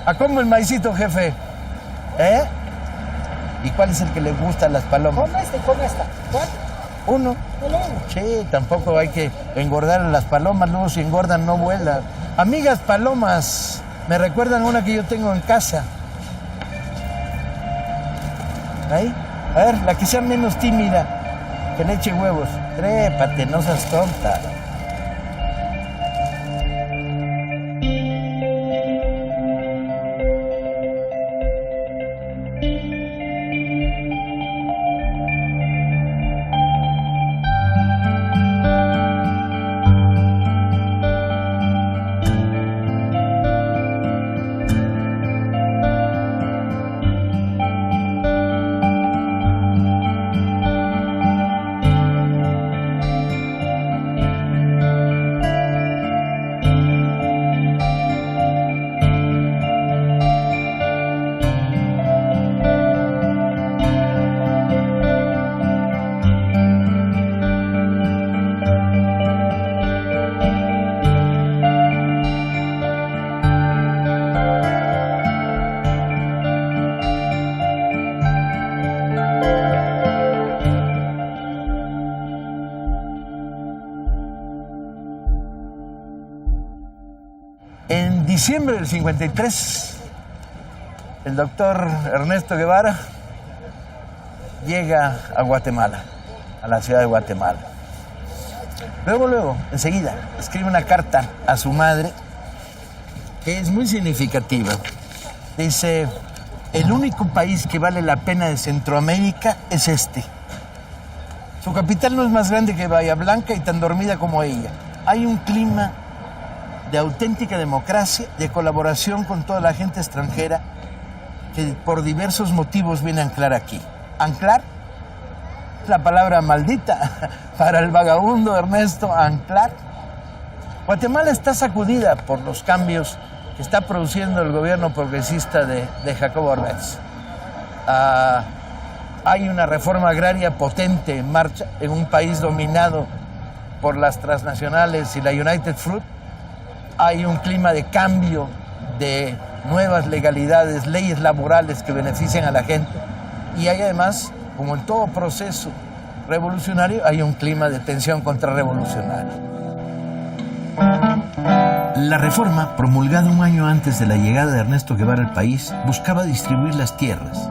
¿A cómo el maicito, jefe? ¿Eh? ¿Y cuál es el que le gusta a las palomas? Con esta. ¿Cuál? Uno. Sí, tampoco hay que engordar a las palomas, luego si engordan no vuelan. Amigas palomas, me recuerdan una que yo tengo en casa. Ahí, a ver, la que sea menos tímida, que le eche huevos. Trépate, no seas tonta. En diciembre del 53, el doctor Ernesto Guevara llega a Guatemala, a la ciudad de Guatemala. Luego, enseguida, escribe una carta a su madre que es muy significativa. Dice, el único país que vale la pena de Centroamérica es este. Su capital no es más grande que Bahía Blanca y tan dormida como ella. Hay un clima de auténtica democracia, de colaboración con toda la gente extranjera que por diversos motivos viene a anclar aquí. ¿Anclar? La palabra maldita para el vagabundo Ernesto, anclar. Guatemala está sacudida por los cambios que está produciendo el gobierno progresista de Jacobo Arbenz. Hay una reforma agraria potente en marcha en un país dominado por las transnacionales y la United Fruit. Hay un clima de cambio, de nuevas legalidades, leyes laborales que benefician a la gente. Y hay además, como en todo proceso revolucionario, hay un clima de tensión contrarrevolucionaria. La reforma, promulgada un año antes de la llegada de Ernesto Guevara al país, buscaba distribuir las tierras,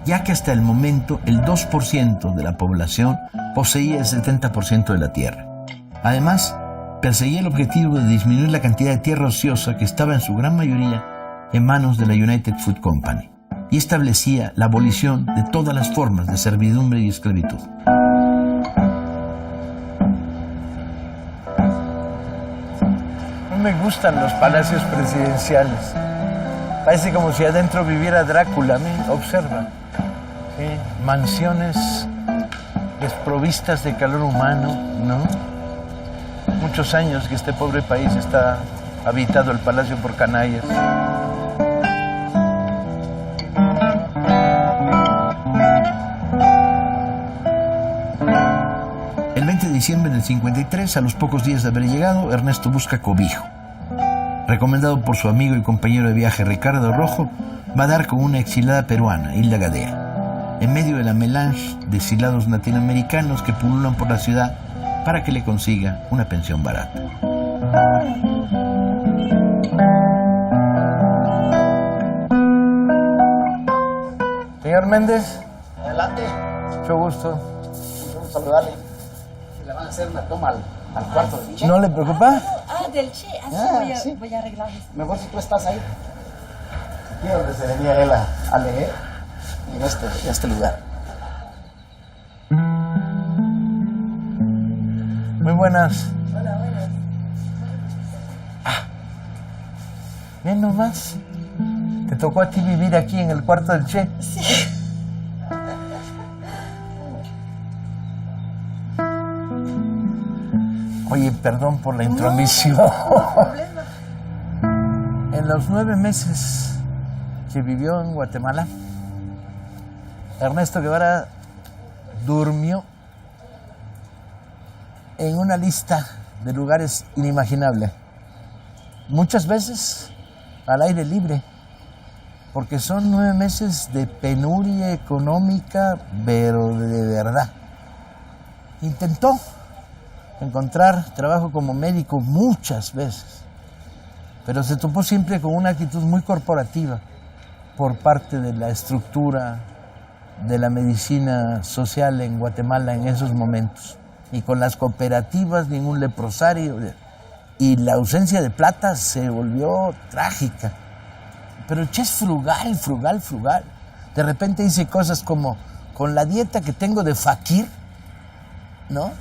ya que hasta el momento el 2% de la población poseía el 70% de la tierra. Además, perseguía el objetivo de disminuir la cantidad de tierra ociosa que estaba en su gran mayoría en manos de la United Food Company y establecía la abolición de todas las formas de servidumbre y esclavitud. No me gustan los palacios presidenciales. Parece como si adentro viviera Drácula. Observa. ¿Sí? Mansiones desprovistas de calor humano, ¿no? Muchos años que este pobre país está habitado el palacio por canallas. El 20 de diciembre del 53, a los pocos días de haber llegado, Ernesto busca cobijo. Recomendado por su amigo y compañero de viaje Ricardo Rojo, va a dar con una exilada peruana, Hilda Gadea, en medio de la melange de exilados latinoamericanos que pululan por la ciudad para que le consiga una pensión barata. Señor Méndez. Adelante. Mucho gusto. Mucho gusto saludarle. Le van a hacer una toma al cuarto del Che. ¿No le preocupa? Del Che. Sí. Voy a arreglar esto. Mejor si tú estás ahí. Aquí es donde se venía él a leer. En este lugar. Muy buenas. Hola, buenas. Bien nomás. ¿Te tocó a ti vivir aquí en el cuarto del Che? Sí. Oye, perdón por la intromisión. No problema. En los 9 meses que vivió en Guatemala, Ernesto Guevara durmió en una lista de lugares inimaginables. Muchas veces al aire libre, porque son 9 meses de penuria económica, pero de verdad. Intentó encontrar trabajo como médico muchas veces, pero se topó siempre con una actitud muy corporativa por parte de la estructura de la medicina social en Guatemala en esos momentos. Y con las cooperativas, ningún leprosario, y la ausencia de plata se volvió trágica. Pero el Che es frugal, frugal, frugal. De repente dice cosas como, con la dieta que tengo de fakir, ¿no?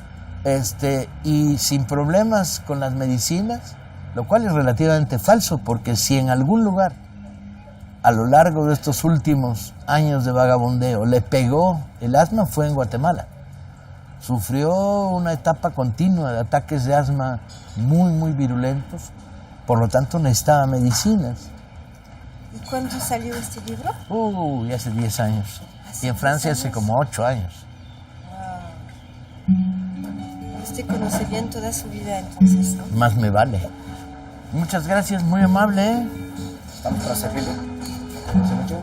Y sin problemas con las medicinas, lo cual es relativamente falso, porque si en algún lugar, a lo largo de estos últimos años de vagabundeo, le pegó el asma, fue en Guatemala. Sufrió una etapa continua de ataques de asma muy, muy virulentos, por lo tanto necesitaba medicinas. ¿Y cuándo salió este libro? Hace 10 años. Y en Francia hace como 8 años. Usted conoce bien toda su vida, entonces, ¿no? Más me vale. Muchas gracias, muy amable, ¿eh? Estamos para servirle. ¿Hace mucho?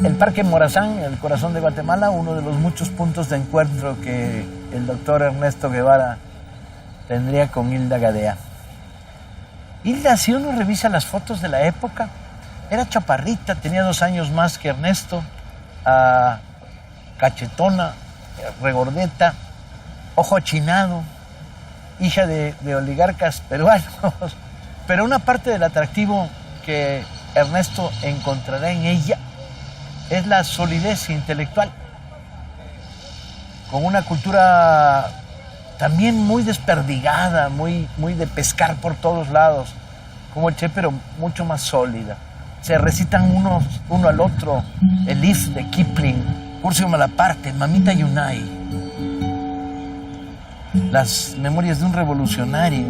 El Parque Morazán, el corazón de Guatemala, uno de los muchos puntos de encuentro que el doctor Ernesto Guevara tendría con Hilda Gadea. Hilda, si uno revisa las fotos de la época, era chaparrita, tenía 2 años más que Ernesto, cachetona, regordeta, ojo achinado, hija de oligarcas peruanos. Pero una parte del atractivo que Ernesto encontrará en ella es la solidez intelectual, con una cultura también muy desperdigada, muy de pescar por todos lados, como el Che, pero mucho más sólida. Se recitan uno al otro el If de Kipling, Curcio Malaparte, Mamita Yunay, las memorias de un revolucionario.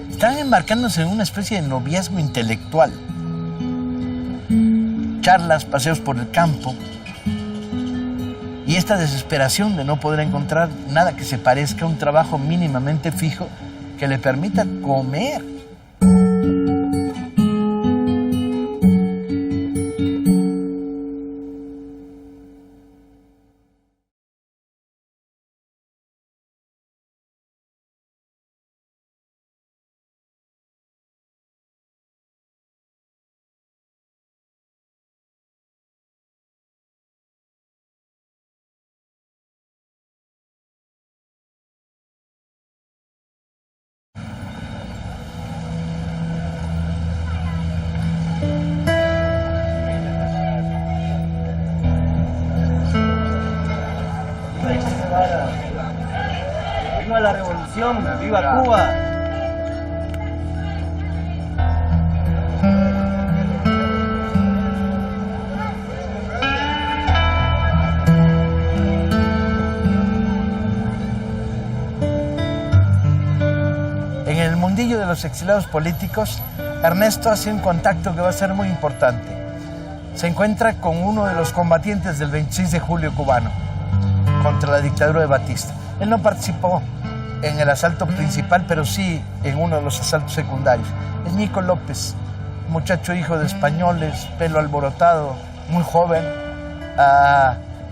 Estaban embarcándose en una especie de noviazgo intelectual. Charlas, paseos por el campo, y esta desesperación de no poder encontrar nada que se parezca a un trabajo mínimamente fijo que le permita comer. ¡Viva la revolución! ¡Viva Cuba! En el mundillo de los exilados políticos, Ernesto hace un contacto que va a ser muy importante. Se encuentra con uno de los combatientes del 26 de julio cubano contra la dictadura de Batista. Él no participó en el asalto principal, pero sí en uno de los asaltos secundarios. Es Nico López, un muchacho hijo de españoles, pelo alborotado, muy joven,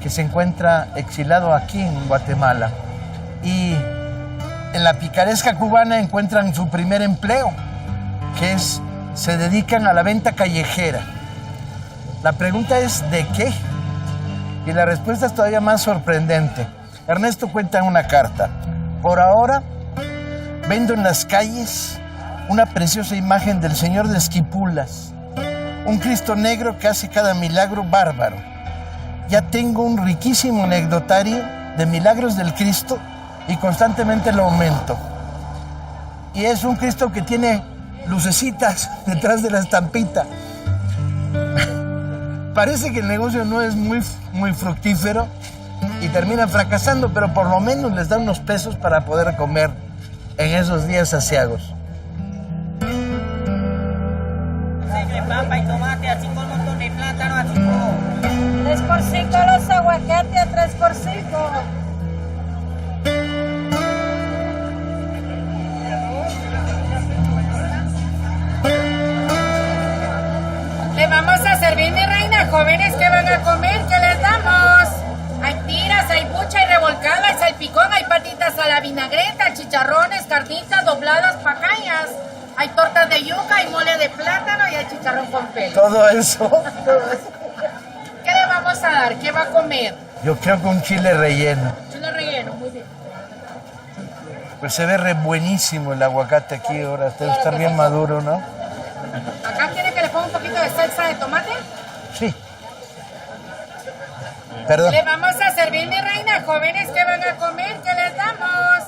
que se encuentra exilado aquí en Guatemala. Y en la picaresca cubana encuentran su primer empleo, que es, se dedican a la venta callejera. La pregunta es, ¿de qué? Y la respuesta es todavía más sorprendente. Ernesto cuenta en una carta: por ahora vendo en las calles una preciosa imagen del Señor de Esquipulas, un Cristo negro que hace cada milagro bárbaro. Ya tengo un riquísimo anecdotario de milagros del Cristo y constantemente lo aumento. Y es un Cristo que tiene lucecitas detrás de la estampita. Parece que el negocio no es muy fructífero y terminan fracasando, pero por lo menos les da unos pesos para poder comer en esos días aciagos. Papa y tomate, así con un montón de plátano, así 3 por 5 los aguacates, a 3 por 5. Le vamos a servir, mi reina. Jóvenes que van a comer, ¿qué les damos? Hay tiras, hay bucha, hay revolcada, hay salpicón, hay patitas a la vinagreta, chicharrones, carnitas dobladas, pacayas. Hay tortas de yuca, hay mole de plátano y hay chicharrón con pelo. Todo eso. ¿Qué le vamos a dar? ¿Qué va a comer? Yo creo que un chile relleno. Chile relleno, muy bien. Pues se ve re buenísimo el aguacate aquí ahora. Debe estar bien maduro, ¿no? ¿Acá quiere que le ponga un poquito de salsa de tomate? Sí. Perdón. Le vamos a servir, mi reina. Jóvenes que van a comer, ¿qué les damos?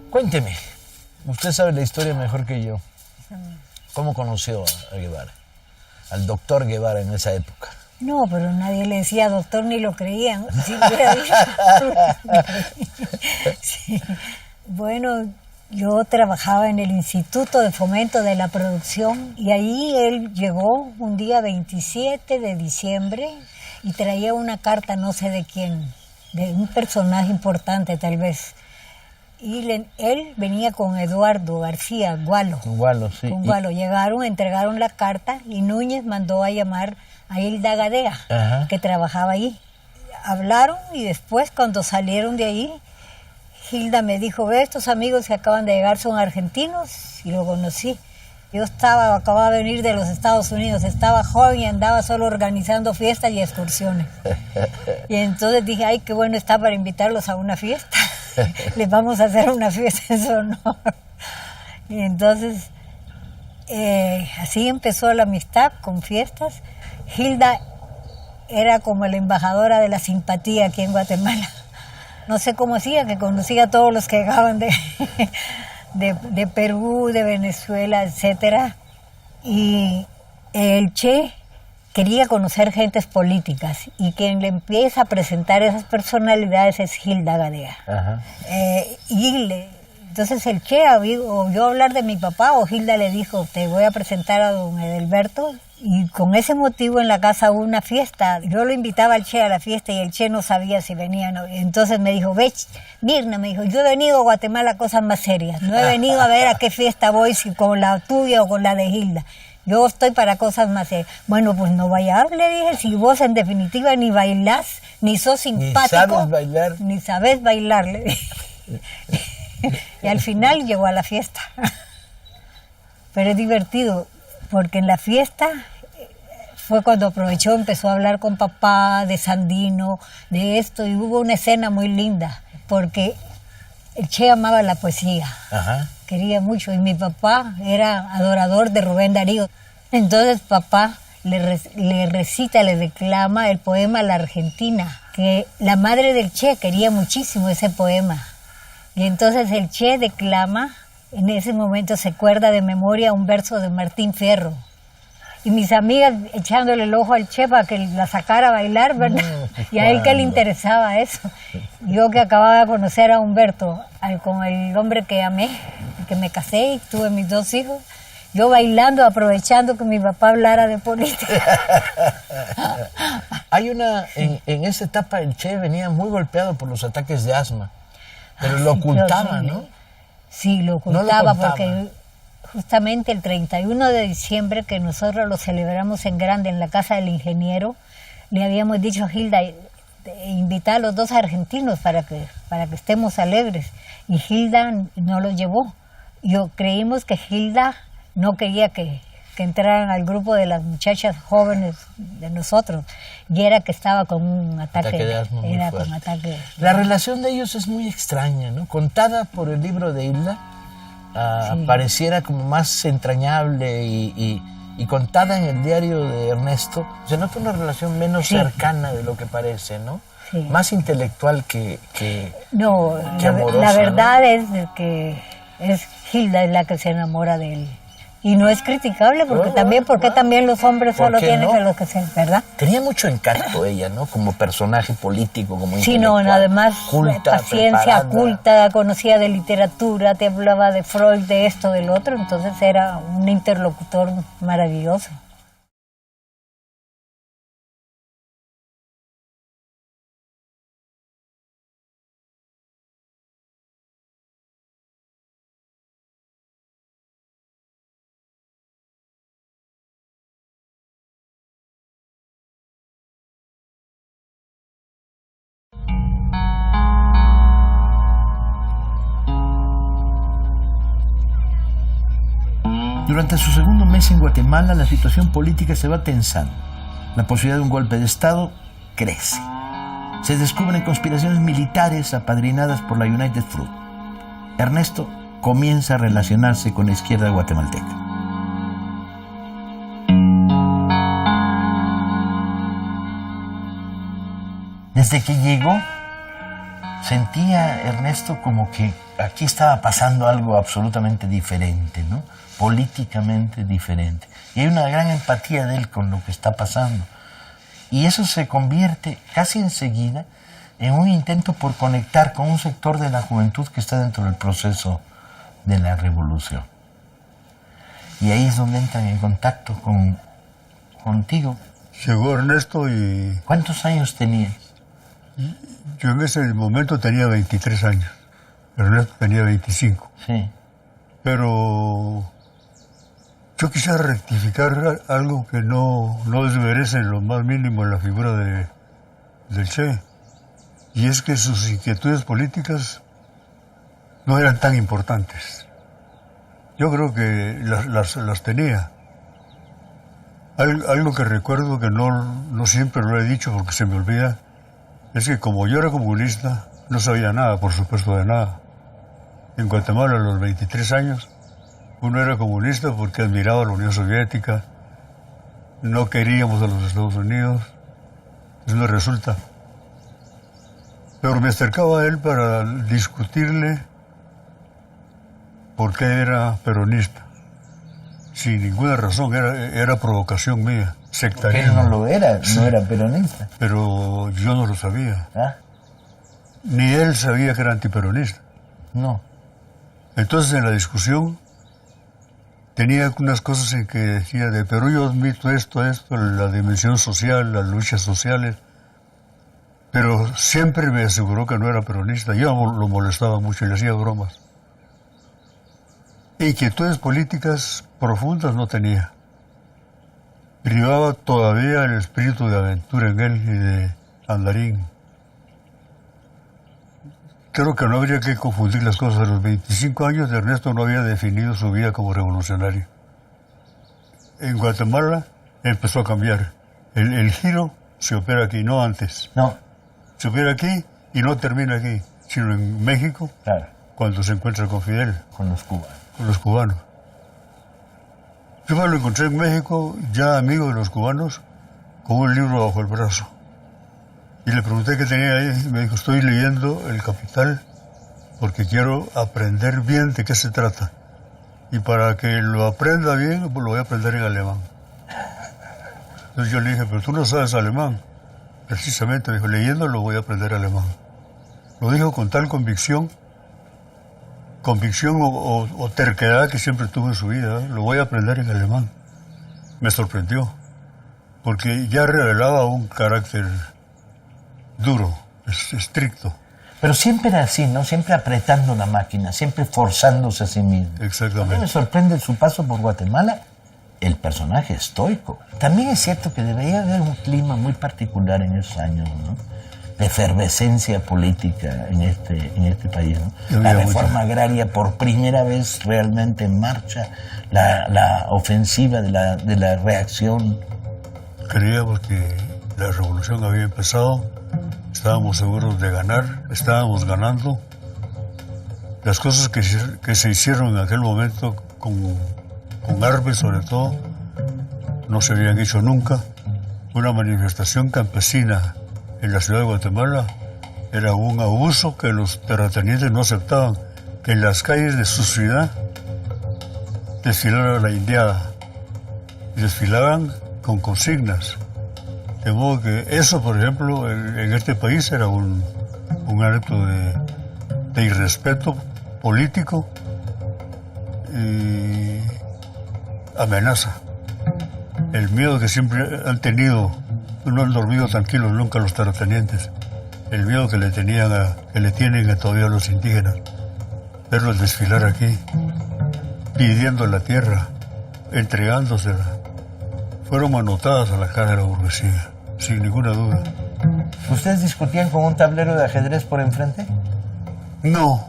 Cuénteme, usted sabe la historia mejor que yo. ¿Cómo conoció a Guevara? Al doctor Guevara en esa época. No, pero nadie le decía doctor ni lo creían. Sí. Bueno, yo trabajaba en el Instituto de Fomento de la Producción y ahí él llegó un día 27 de diciembre y traía una carta no sé de quién, de un personaje importante tal vez. Y él venía con Eduardo García Gualo. Con Gualo, sí. Con Gualo. Llegaron, entregaron la carta y Núñez mandó a llamar a Hilda Gadea, Ajá. que trabajaba ahí. Hablaron y después cuando salieron de ahí, Hilda me dijo, ve, estos amigos que acaban de llegar son argentinos, y lo conocí. Yo acababa de venir de los Estados Unidos, estaba joven y andaba solo organizando fiestas y excursiones. Y entonces dije, ay, qué bueno está para invitarlos a una fiesta. Les vamos a hacer una fiesta en su honor. Y entonces, así empezó la amistad con fiestas. Hilda era como la embajadora de la simpatía aquí en Guatemala. No sé cómo hacía, que conocía a todos los que llegaban de Perú, de Venezuela, etcétera. Y el Che quería conocer gentes políticas y quien le empieza a presentar esas personalidades es Hilda Gadea. Ajá. Entonces el Che oyó hablar de mi papá o Hilda le dijo, te voy a presentar a don Edelberto. Y con ese motivo en la casa hubo una fiesta. Yo lo invitaba al Che a la fiesta y el Che no sabía si venía o no. Entonces me dijo, ve, Mirna, me dijo, yo he venido a Guatemala a cosas más serias. No he venido a ver a qué fiesta voy, si con la tuya o con la de Hilda. Yo estoy para cosas más serias. Bueno, pues no vaya, le dije, si vos en definitiva ni bailás, ni sos simpático. Ni sabes bailar. Ni sabes bailar, le dije. Y al final llegó a la fiesta. Pero es divertido, porque en la fiesta fue cuando aprovechó, empezó a hablar con papá de Sandino, de esto, y hubo una escena muy linda, porque el Che amaba la poesía. Ajá. Quería mucho, y mi papá era adorador de Rubén Darío. Entonces papá le recita, le declama el poema La Argentina, que la madre del Che quería muchísimo ese poema. Y entonces el Che declama, en ese momento se acuerda de memoria un verso de Martín Fierro. Y mis amigas echándole el ojo al Che para que la sacara a bailar, ¿verdad? No, y a él que le interesaba eso. Yo que acababa de conocer a Humberto, con el hombre que amé, que me casé y tuve mis 2 hijos, Yo bailando, aprovechando que mi papá hablara de política. Hay en esa etapa el Che venía muy golpeado por los ataques de asma, pero lo ocultaba, ¿no? Sí, lo No lo ocultaba contaba. porque justamente el 31 de diciembre, que nosotros lo celebramos en grande en la casa del ingeniero, le habíamos dicho a Hilda, invitar a los 2 argentinos para que estemos alegres. Y Hilda no lo llevó. Creímos que Hilda no quería que entraran al grupo de las muchachas jóvenes de nosotros, y era que estaba con un ataque de asma muy era fuerte. con ataque. La relación de ellos es muy extraña, ¿no? Contada por el libro de Hilda, Sí. pareciera como más entrañable y contada en el diario de Ernesto, se nota una relación menos Sí. cercana de lo que parece, ¿no? Sí. Más intelectual que No, Qué amorosa, la verdad ¿no? es de que es Hilda es la que se enamora de él. Y no es criticable, porque también los hombres ¿Por solo qué tienen no? que lo que se, ¿verdad? Tenía mucho encanto ella, ¿no? Como personaje político, como Sí, no, intelectual. además Culta, paciencia, preparada. culta, conocía de literatura, te hablaba de Freud, de esto, del otro, entonces era un interlocutor maravilloso. Durante su segundo mes en Guatemala, la situación política se va tensando. La posibilidad de un golpe de Estado crece. Se descubren conspiraciones militares apadrinadas por la United Fruit. Ernesto comienza a relacionarse con la izquierda guatemalteca. Desde que llegó, sentía Ernesto como que aquí estaba pasando algo absolutamente diferente, ¿no? Políticamente diferente. Y hay una gran empatía de él con lo que está pasando. Y eso se convierte casi enseguida en un intento por conectar con un sector de la juventud que está dentro del proceso de la revolución. Y ahí es donde entran en contacto contigo. Llegó Ernesto y ¿Cuántos años tenías? yo en ese momento tenía 23 años. Ernesto tenía 25. Sí. Pero yo quisiera rectificar algo que no desmerece en lo más mínimo en la figura del Che. Y es que sus inquietudes políticas no eran tan importantes. Yo creo que las tenía. Algo que recuerdo que no siempre lo he dicho porque se me olvida, es que como yo era comunista, no sabía nada, por supuesto, de nada. En Guatemala, a los 23 años, uno era comunista porque admiraba a la Unión Soviética, no queríamos a los Estados Unidos, eso no resulta. Pero me acercaba a él para discutirle por qué era peronista. Sin ninguna razón, era provocación mía, Porque sectarismo. él no lo era, no era peronista. Pero yo no lo sabía. ¿Ah? Ni él sabía que era antiperonista. No. Entonces en la discusión tenía unas cosas en que decía de, pero yo admito esto, la dimensión social, las luchas sociales, pero siempre me aseguró que no era peronista. Yo lo molestaba mucho y le hacía bromas. Inquietudes políticas profundas no tenía. Privaba todavía el espíritu de aventura en él y de andarín. Creo que no habría que confundir las cosas. A los 25 años de Ernesto no había definido su vida como revolucionario. En Guatemala empezó a cambiar. El giro se opera aquí, no antes. No, Se opera aquí y no termina aquí, sino en México, claro, cuando se encuentra con Fidel, con los cubanos. con los cubanos. Yo me lo encontré en México, ya amigo de los cubanos, con un libro bajo el brazo. Y le pregunté qué tenía ahí, y me dijo, estoy leyendo El Capital porque quiero aprender bien de qué se trata. Y para que lo aprenda bien, pues lo voy a aprender en alemán. Entonces yo le dije, pero tú no sabes alemán. Precisamente, me dijo, leyendo lo voy a aprender alemán. Lo dijo con tal convicción convicción o terquedad que siempre tuvo en su vida. Lo voy a aprender en alemán. Me sorprendió, porque ya revelaba un carácter duro, estricto. Pero siempre era así, ¿no? Siempre apretando la máquina, siempre forzándose a sí mismo. Exactamente. A mí me sorprende su paso por Guatemala, el personaje estoico. También es cierto que debería haber un clima muy particular en esos años, ¿no? De efervescencia política en este país, ¿no? La reforma agraria por primera vez realmente en marcha, la ofensiva de la reacción. Creíamos que la revolución había empezado, estábamos seguros de ganar, estábamos ganando. Las cosas que se hicieron en aquel momento con Arbe, sobre todo, no se habían hecho nunca. Una manifestación campesina en la ciudad de Guatemala era un abuso que los terratenientes no aceptaban, que en las calles de su ciudad desfilara la indiada, y desfilaban con consignas. De modo que eso, por ejemplo, en este país era un acto de irrespeto político y amenaza. El miedo que siempre han tenido, no han dormido tranquilos nunca los terratenientes. El miedo que le tienen todavía los indígenas. Verlos desfilar aquí, pidiendo la tierra, entregándosela. Fueron manotadas a la cara de la burguesía, sin ninguna duda. ¿Ustedes discutían con un tablero de ajedrez por enfrente? No,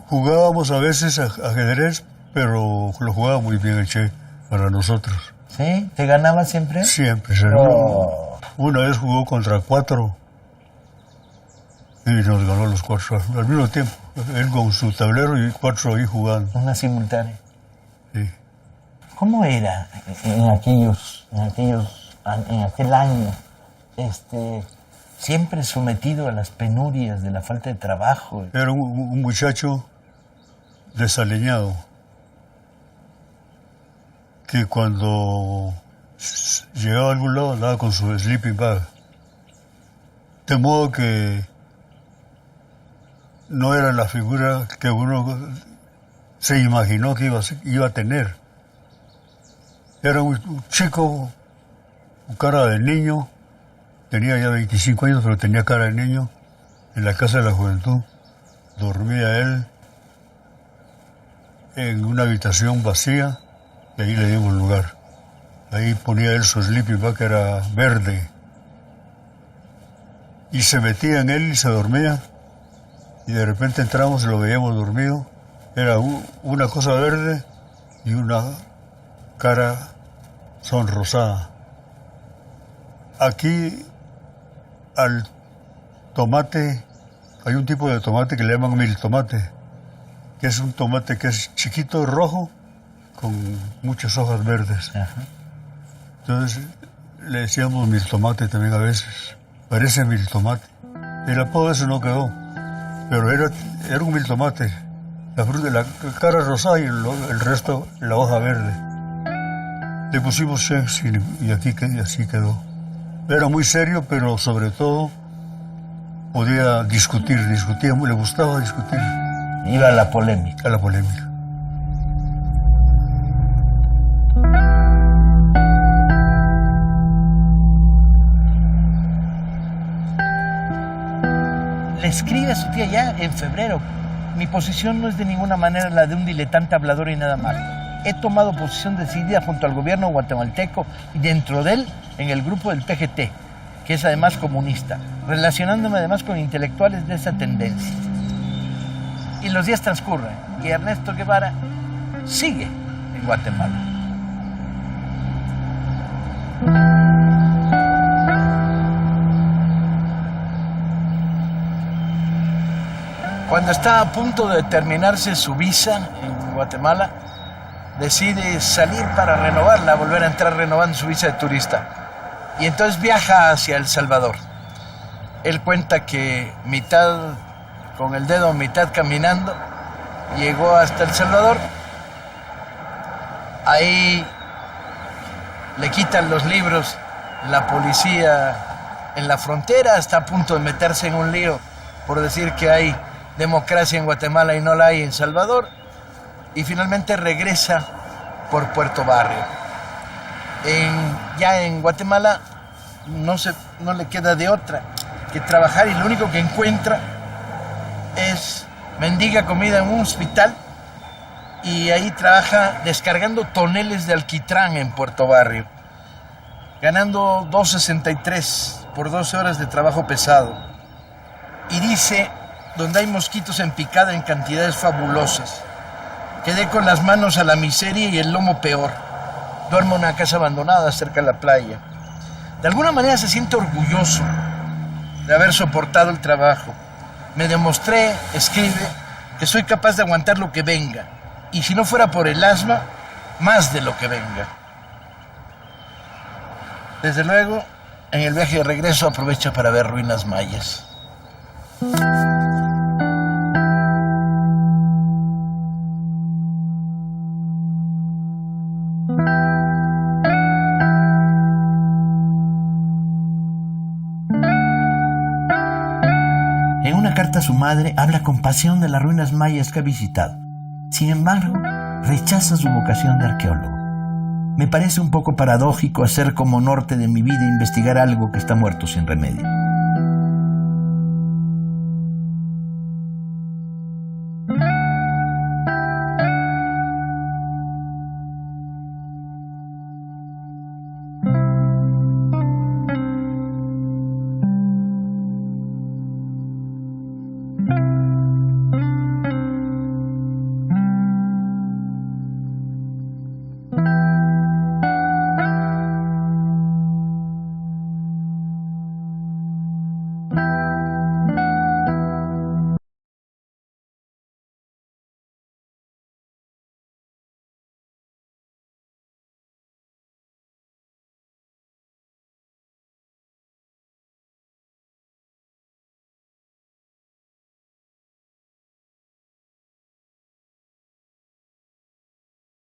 jugábamos a veces ajedrez, pero lo jugaba muy bien el Che para nosotros. ¿Sí? ¿Te ganaba siempre? Siempre. Una vez jugó contra 4 y nos ganó los 4 al mismo tiempo. Él con su tablero y 4 ahí jugando. Una simultánea. Sí. ¿Cómo era en aquel año, siempre sometido a las penurias de la falta de trabajo? Era un muchacho desaliñado, que cuando llegaba a algún lado andaba con su sleeping bag. De modo que no era la figura que uno se imaginó que iba a tener. Era un chico con cara de niño, tenía ya 25 años, pero tenía cara de niño, en la Casa de la Juventud. Dormía él en una habitación vacía, y ahí le dimos lugar. Ahí ponía él su sleeping bag, que era verde, y se metía en él y se dormía, y de repente entramos y lo veíamos dormido. Era una cosa verde y una cara sonrosada. Aquí al tomate, hay un tipo de tomate que le llaman miltomate, que es un tomate que es chiquito, rojo, con muchas hojas verdes. Ajá. Entonces le decíamos miltomate también a veces. Parece miltomate. El apodo ese no quedó, pero era un miltomate. La fruta, la cara rosada y el resto, la hoja verde. Le pusimos Shakespeare y así quedó. Era muy serio, pero sobre todo podía discutía, le gustaba discutir. Iba a la polémica. A la polémica. Le escribe a su tía ya en febrero: mi posición no es de ninguna manera la de un diletante hablador y nada más. He tomado posición decidida junto al gobierno guatemalteco y dentro de él en el grupo del PGT, que es además comunista, relacionándome además con intelectuales de esa tendencia. Y los días transcurren y Ernesto Guevara sigue en Guatemala. Cuando está a punto de terminarse su visa en Guatemala, decide salir para renovarla, volver a entrar renovando su visa de turista. Y entonces viaja hacia El Salvador. Él cuenta que mitad con el dedo, mitad caminando, llegó hasta El Salvador. Ahí le quitan los libros la policía en la frontera, está a punto de meterse en un lío por decir que hay democracia en Guatemala y no la hay en Salvador, y finalmente regresa por Puerto Barrio. Ya en Guatemala no le queda de otra que trabajar, y lo único que encuentra es mendiga comida en un hospital, y ahí trabaja descargando toneles de alquitrán en Puerto Barrio, ganando $2.63 por 12 horas de trabajo pesado. Y dice, donde hay mosquitos en picada en cantidades fabulosas, quedé con las manos a la miseria y el lomo peor. Duermo en una casa abandonada cerca de la playa. De alguna manera se siente orgulloso de haber soportado el trabajo. Me demostré, escribe, que soy capaz de aguantar lo que venga, y si no fuera por el asma, más de lo que venga. Desde luego, en el viaje de regreso aprovecha para ver ruinas mayas. En una carta a su madre habla con pasión de las ruinas mayas que ha visitado. Sin embargo, rechaza su vocación de arqueólogo. Me parece un poco paradójico hacer como norte de mi vida investigar algo que está muerto sin remedio.